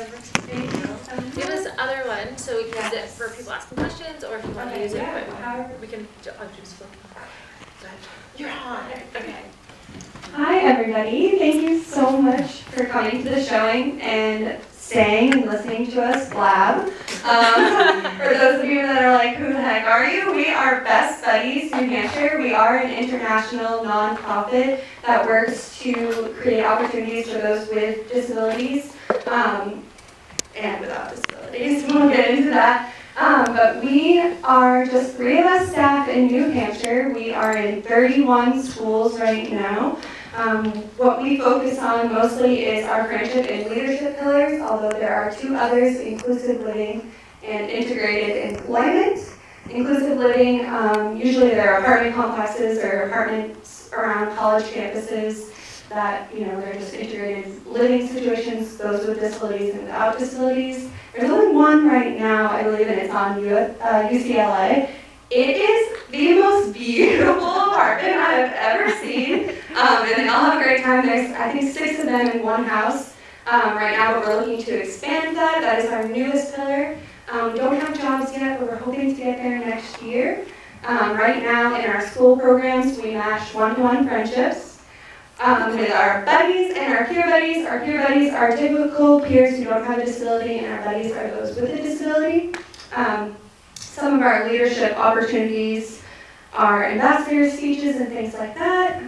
We have this other one, so we can use it for people asking questions, or if you want to use it, but we can. I'll just flip. Go ahead. You're on. Okay. Hi, everybody. Thank you so much for coming to the showing and staying and listening to us blab. For those of you that are like, who the heck are you? We are Best Buddies New Hampshire. We are an international nonprofit that works to create opportunities for those with disabilities and without disabilities. We'll get into that. But we are just 3 of us staff in New Hampshire. We are in 31 schools right now. What we focus on mostly is our friendship and leadership pillars, although there are 2 others, inclusive living and integrated employment. Inclusive living, usually there are apartment complexes or apartments around college campuses that, they're just integrated living situations, those with disabilities and without disabilities. There's only one right now, I believe, and it's on UCLA. It is the most beautiful apartment I have ever seen, and they all have a great time. There's, I think, 6 of them in one house right now, but we're looking to expand that. That is our newest pillar. We don't have jobs yet, but we're hoping to get there next year. Right now, in our school programs, we match one-to-one friendships with our buddies and our peer buddies. Our peer buddies are typical peers who don't have a disability, and our buddies are those with a disability. Some of our leadership opportunities are ambassador speeches and things like that.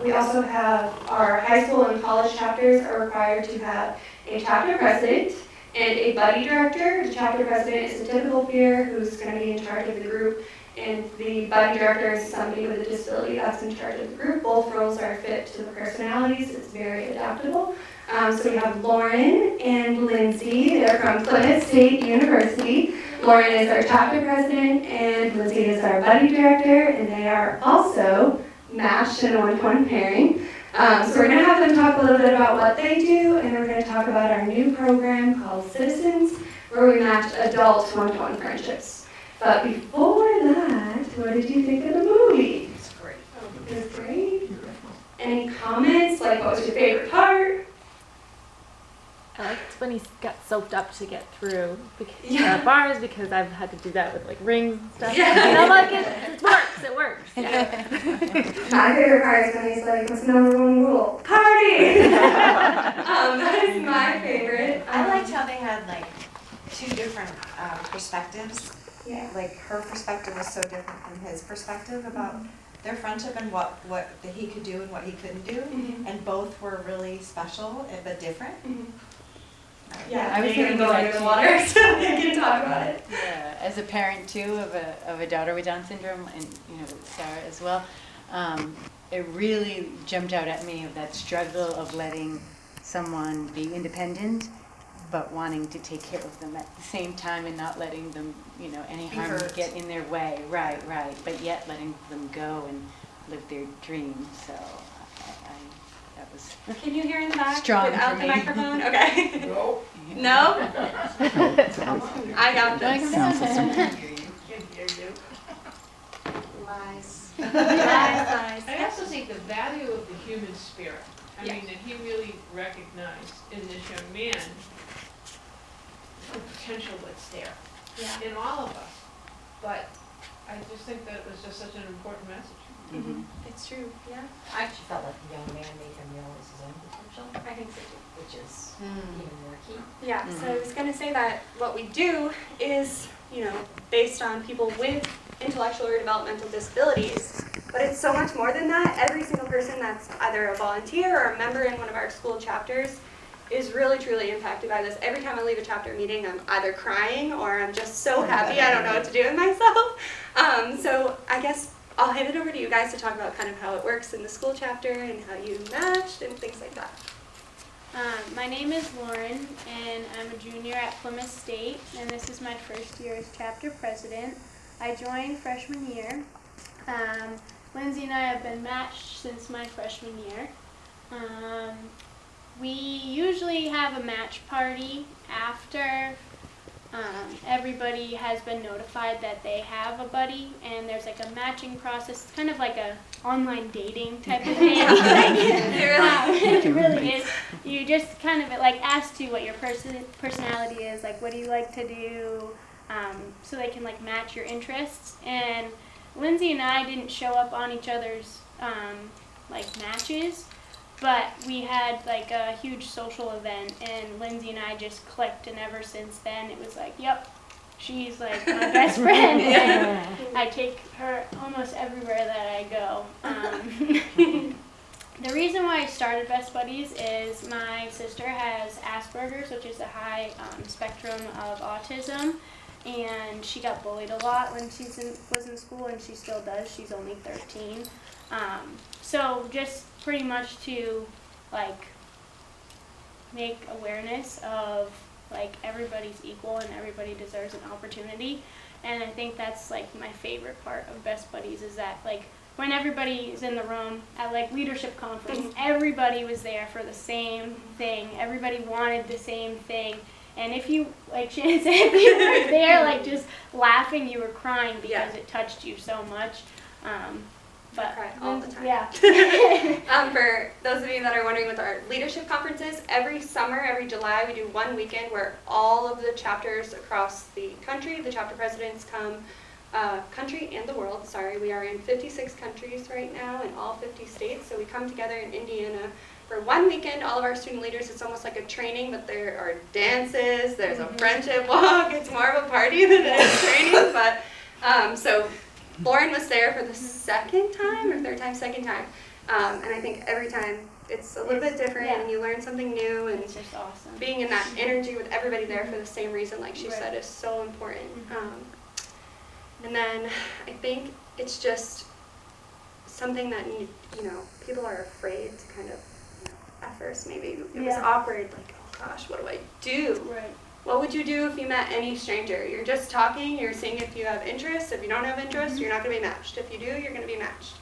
We also have our high school and college chapters are required to have a chapter president and a buddy director. The chapter president is a typical peer who's going to be in charge of the group, and the buddy director is somebody with a disability that's in charge of the group. Both roles are fit to the personalities. It's very adaptable. So we have Lauren and Lindsay. They're from Plymouth State University. Lauren is our chapter president, and Lindsay is our buddy director, and they are also matched in a one-to-one pairing. So we're going to have them talk a little bit about what they do, and then we're going to talk about our new program called Citizens, where we match adult one-to-one friendships. But before that, what did you think of the movie? It's great. It was great. Any comments? Like, what was your favorite part? I liked when he got soaked up to get through bars, because I've had to do that with like rings and stuff. Yeah. And I'm like, it works. Yeah. My favorite part is when he's like, what's the number 1 rule? Party! That is my favorite. I liked how they had like 2 different perspectives. Yeah. Like her perspective was so different from his perspective about their friendship and what he could do and what he couldn't do. And both were really special but different. Yeah, I was going to go under the water so we can talk about it. Yeah, as a parent too of a daughter with Down syndrome, and with Sarah as well, it really jumped out at me of that struggle of letting someone be independent, but wanting to take care of them at the same time and not letting them, any harm get in their way. Right. But yet letting them go and live their dreams. So that was. Can you hear in the back strong without for the me. microphone? Okay. No. No? I got this. Lies. Lies. I also think the value of the human spirit. I mean, that he really recognized in this young man the potential that's there in all of us. But I just think that was just such an important message. It's true, yeah. I actually felt like the young man made him realize his own potential, I think so too. which is even more key. Yeah, so I was going to say that what we do is, based on people with intellectual or developmental disabilities, but it's so much more than that. Every single person that's either a volunteer or a member in one of our school chapters is really, truly impacted by this. Every time I leave a chapter meeting, I'm either crying or I'm just so happy I don't know what to do with myself. So I guess I'll hand it over to you guys to talk about kind of how it works in the school chapter and how you matched and things like that. My name is Lauren, and I'm a junior at Plymouth State, and this is my first year as chapter president. I joined freshman year. Lindsay and I have been matched since my freshman year. We usually have a match party after everybody has been notified that they have a buddy, and there's like a matching process. It's kind of like a online dating type of thing. It really is. You just kind of like ask to what your personality is, like what do you like to do, so they can like match your interests. And Lindsay and I didn't show up on each other's like matches, but we had like a huge social event, and Lindsay and I just clicked, and ever since then it was like, yep, she's like my best friend. And I take her almost everywhere that I go. The reason why I started Best Buddies is my sister has Asperger's, which is a high spectrum of autism, and she got bullied a lot when she was in school, and she still does. She's only 13. So just pretty much to like make awareness of like everybody's equal and everybody deserves an opportunity. And I think that's like my favorite part of Best Buddies is that like when everybody is in the room at like leadership conference, everybody was there for the same thing. Everybody wanted the same thing. And if you, like Shannon said, if you were there like just laughing, you were crying because it touched you so much. But I cry all the time. Yeah. For those of you that are wondering with our leadership conferences, every summer, every July, we do one weekend where all of the chapters across the country, the chapter presidents come, country and the world, sorry, we are in 56 countries right now in all 50 states, so we come together in Indiana for one weekend. All of our student leaders, it's almost like a training, but there are dances, there's a friendship walk, it's more of a party than it is training, but so Lauren was there for the second time, or third time, second time, and I think every time it's a little bit different, and you learn something new, and it's just awesome. Being in that energy with everybody there for the same reason, like she said, is so important. And then I think it's just something that you know people are afraid to kind of, at first maybe it was awkward, like, oh gosh, what do I do? Right. What would you do if you met any stranger? You're just talking, you're seeing if you have interest. If you don't have interest, you're not going to be matched. If you do, you're going to be matched.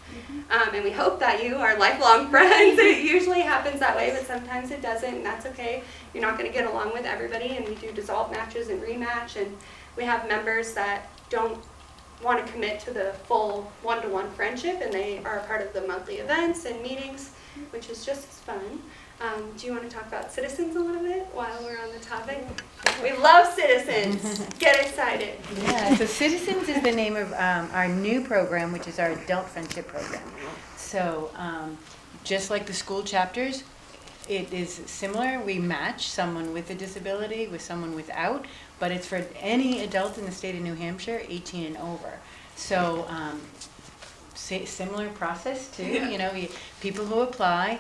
And we hope that you are lifelong friends. It usually happens that way, but sometimes it doesn't, and that's okay. You're not going to get along with everybody, and we do dissolve matches and rematch, and we have members that don't want to commit to the full one-to-one friendship, and they are a part of the monthly events and meetings, which is just as fun. Do you want to talk about citizens a little bit while we're on the topic? We love citizens. Get excited. Yeah, so Citizens is the name of our new program, which is our adult friendship program. So just like the school chapters, it is similar. We match someone with a disability with someone without, but it's for any adult in the state of New Hampshire, 18 and over. So similar process too, you know, people who apply,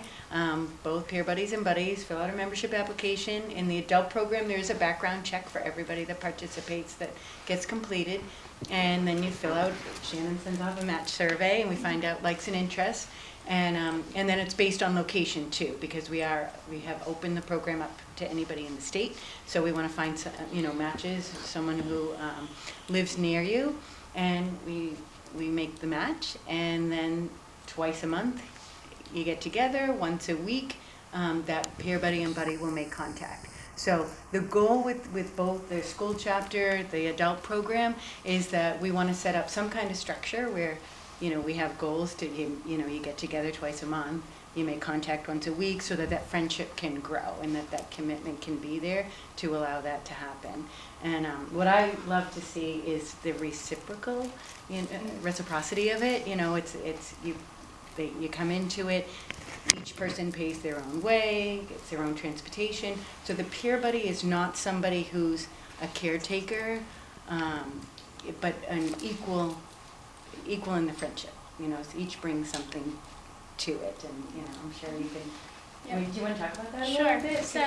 both peer buddies and buddies, fill out a membership application. In the adult program, there's a background check for everybody that participates that gets completed. And then you fill out, Shannon sends off a match survey, and we find out likes and interests. And then it's based on location too, because we have opened the program up to anybody in the state. So we want to find matches, someone who lives near you, and we make the match, and then twice a month you get together. Once a week, that peer buddy and buddy will make contact. So the goal with both the school chapter, the adult program, is that we want to set up some kind of structure where we have goals to, you get together twice a month, you make contact once a week, so that friendship can grow and that commitment can be there to allow that to happen. And what I love to see is the reciprocity of it. You come into it, each person pays their own way, gets their own transportation. So the peer buddy is not somebody who's a caretaker, but an equal in the friendship, so each brings something to it, and I'm sure you can. Yep. Do you want to talk about that? Sure. So,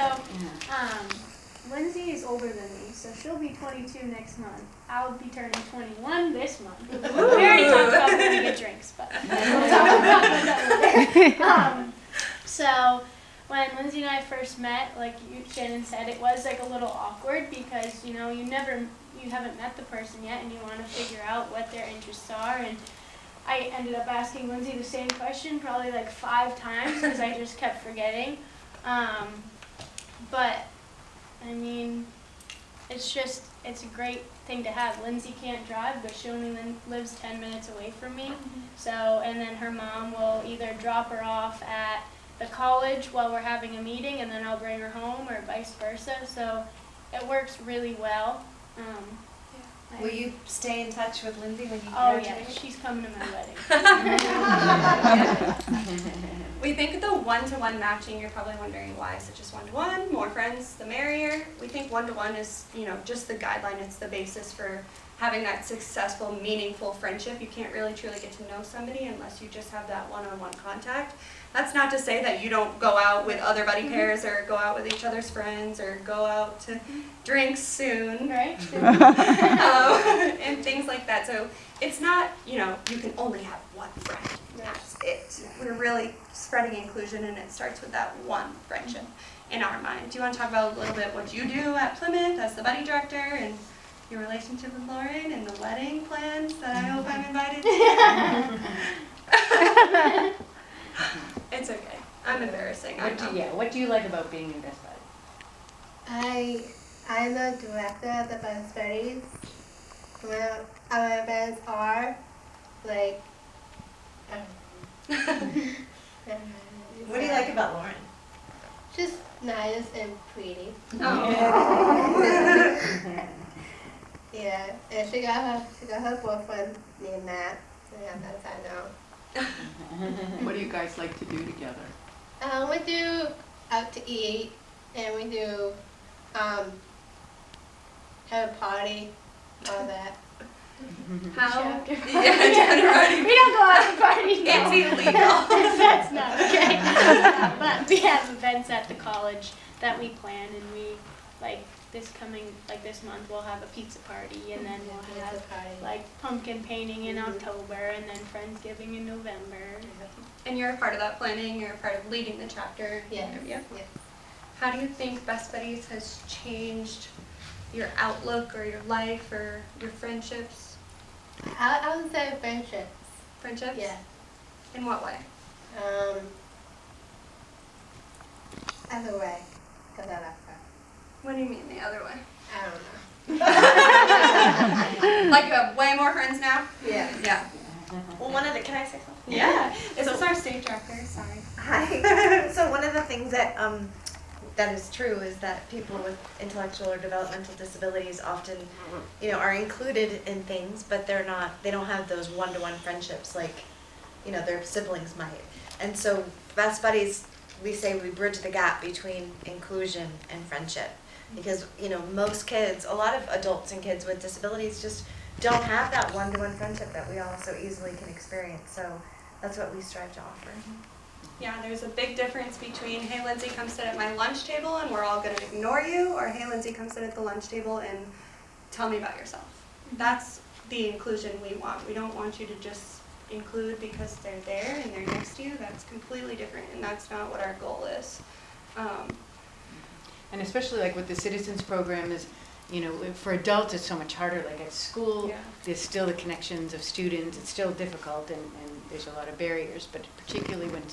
Lindsay is older than me, so she'll be 22 next month. I'll be turning 21 this month. We already talked about when we get drinks, but we'll talk about that later. So, when Lindsay and I first met, like Shannon said, it was like a little awkward because you haven't met the person yet, and you want to figure out what their interests are. And I ended up asking Lindsay the same question probably like 5 times because I just kept forgetting. But I mean, it's a great thing to have. Lindsay can't drive, but she only lives 10 minutes away from me. So, and then her mom will either drop her off at the college while we're having a meeting, and then I'll bring her home, or vice versa. So it works really well. Will you stay in touch with Lindsay when you Oh graduate? yeah, she's coming to my wedding. We think the one-to-one matching, you're probably wondering why is it just one-to-one? More friends, the merrier. We think one-to-one is, just the guideline. It's the basis for having that successful, meaningful friendship. You can't really truly get to know somebody unless you just have that one-on-one contact. That's not to say that you don't go out with other buddy pairs or go out with each other's friends or go out to drinks soon. Right? And things like that. So it's not, you can only have one friend. That's it. We're really spreading inclusion, and it starts with that one friendship in our mind. Do you want to talk about a little bit what you do at Plymouth as the buddy director and your relationship with Lauren and the wedding plans that I hope I'm invited to? It's okay. I'm embarrassing. What do you like about being in Best Buddies? I'm the director of the Best Buddies. Our events are like. What do you like about Lauren? Just nice and pretty. Oh. Yeah, and she got her boyfriend named Matt. Yeah, that's I know. What do you guys like to do together? We do out to eat, and we do have a party, all that. How? Chapter. Yeah, We don't go out to parties. it's illegal. That's not okay. But we have events at the college that we plan, and we this month we'll have a pizza party, and then we'll have pumpkin painting in October, and then Friendsgiving in November. And you're a part of that planning. You're a part of leading the chapter. Yes. Yep. How do you think Best Buddies has changed your outlook or your life or your friendships? I would say friendships. Friendships? Yeah. In what way? Other way, because I like her. What do you mean the other way? I don't know. Like you have way more friends now? Yeah. Yeah. Well, can I say something? Yeah. This is our stage director. Sorry. Hi. So one of the things that that is true is that people with intellectual or developmental disabilities often, are included in things, but they don't have those one-to-one friendships like, their siblings might. And so Best Buddies, we say we bridge the gap between inclusion and friendship. Because, most kids, a lot of adults and kids with disabilities just don't have that one-to-one friendship that we all so easily can experience. So that's what we strive to offer. Yeah, there's a big difference between, hey, Lindsay, come sit at my lunch table and we're all going to ignore you, or hey, Lindsay, come sit at the lunch table and tell me about yourself. That's the inclusion we want. We don't want you to just include because they're there and they're next to you. That's completely different, and that's not what our goal is. And especially like with the Citizens program is, for adults it's so much harder. Like at school, there's still the connections of students. It's still difficult, and there's a lot of barriers. But particularly when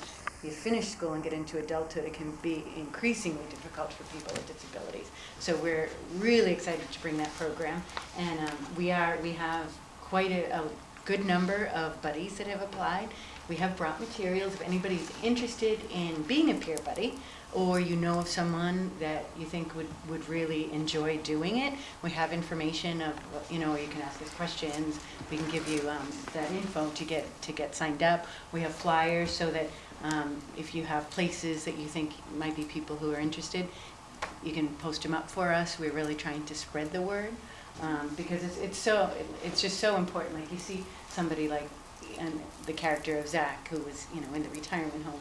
you finish school and get into adulthood, it can be increasingly difficult for people with disabilities. So we're really excited to bring that program, and we have quite a good number of buddies that have applied. We have brought materials if anybody's interested in being a peer buddy, or of someone that you think would really enjoy doing it. We have information of, or you can ask us questions. We can give you that info to get signed up. We have flyers so that if you have places that you think might be people who are interested, you can post them up for us. We're really trying to spread the word because it's just so important. Like you see somebody like the character of Zack, who was in the retirement home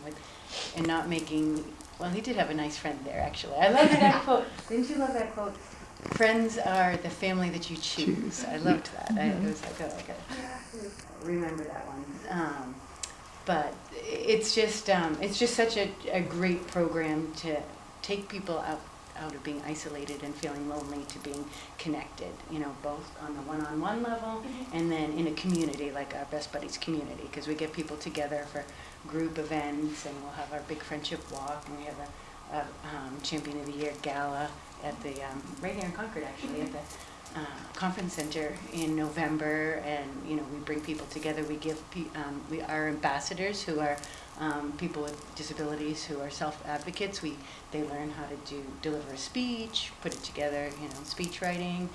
and not making. Well, he did have a nice friend there, actually. I love that quote. Didn't you love that quote? Friends are the family that you choose. I loved that. It was like, I gotta remember that one. But it's just such a great program to take people out of being isolated and feeling lonely to being connected, both on the one-on-one level and then in a community like our Best Buddies community, because we get people together for group events, and we'll have our big friendship walk, and we have Champion of the Year gala at the, right here in Concord actually, at the conference center in November, and we bring people together. We give we are ambassadors who are people with disabilities who are self-advocates. They learn how to deliver a speech, put it together, speech writing,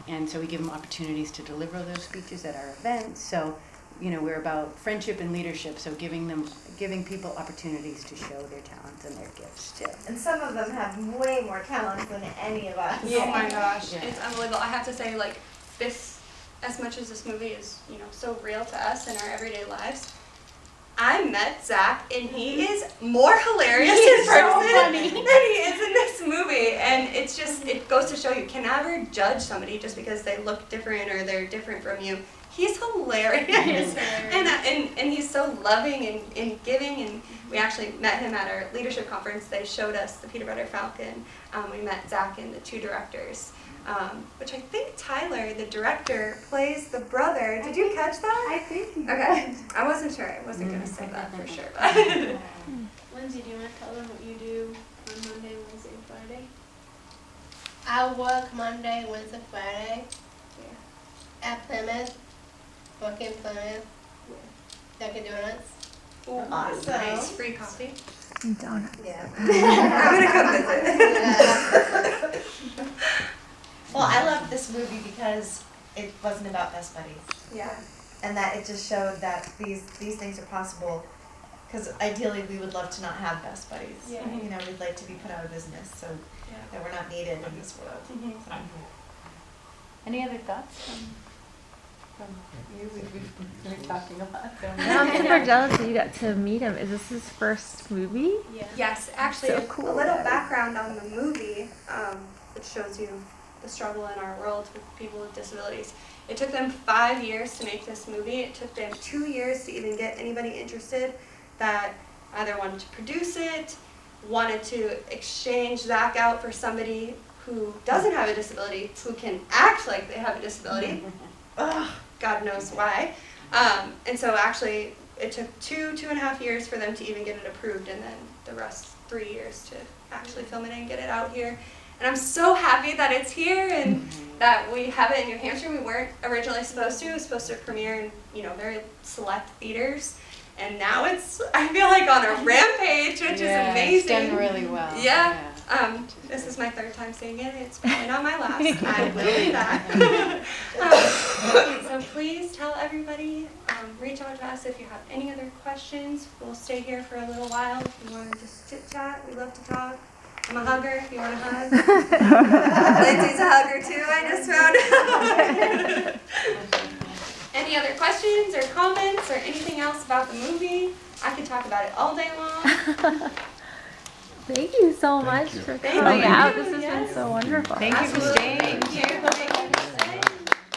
and so we give them opportunities to deliver those speeches at our events. So we're about friendship and leadership, so giving people opportunities to show their talents and their gifts too. And some of them have way more talents than any of us. Oh my gosh, Yeah. it's unbelievable. I have to say, like, this, as much as this movie is, so real to us in our everyday lives, I met Zack, and he is more hilarious in person than he is in this movie. And it goes to show you can never judge somebody just because they look different or they're different from you. He's hilarious, and he's so loving and giving. And we actually met him at our leadership conference. They showed us the Peanut Butter Falcon. We met Zack and the two directors, which I think Tyler, the director, plays the brother. Did you catch that? I think. Okay, I wasn't sure. I wasn't going to say that for sure. But Lindsay, do you want to tell them what you do on Monday, Wednesday, and Friday? I work Monday, Wednesday, Friday at Plymouth. Work in Plymouth. Dunkin' Donuts. awesome. Nice, free coffee. Donuts. Yeah. I'm gonna come visit. Well, I love this movie because it wasn't about best buddies. Yeah. And that it just showed that these things are possible. Because ideally we would love to not have best buddies. Yeah. We'd like to be put out of business so that we're not needed in this world. So. Any other thoughts from you? We've been talking a lot. So I'm super jealous that you got to meet him. Is this his first movie? Yeah. Yes, actually, So a cool. little background on the movie, which shows you the struggle in our world with people with disabilities. It took them 5 years to make this movie. It took them 2 years to even get anybody interested that either wanted to produce it, wanted to exchange Zack out for somebody who doesn't have a disability, who can act like they have a disability. Ugh, God knows why. And so actually, it took 2.5 years for them to even get it approved, and then the rest 3 years to actually film it and get it out here. And I'm so happy that it's here and that we have it in New Hampshire. We weren't originally supposed to. It was supposed to premiere in, very select theaters. And now it's, I feel like, on a rampage, which is amazing. It's done really well. Yeah. This is my third time seeing it. It's probably not my last. I will do that. So please tell everybody, reach out to us if you have any other questions. We'll stay here for a little while if you want to just chit chat. We love to talk. I'm a hugger if you want to hug. Lindsay's a hugger too, I just found out. Any other questions or comments or anything else about the movie? I could talk about it all day long. Thank you so much for coming out. This has been so wonderful. Thank you for staying. Thank you.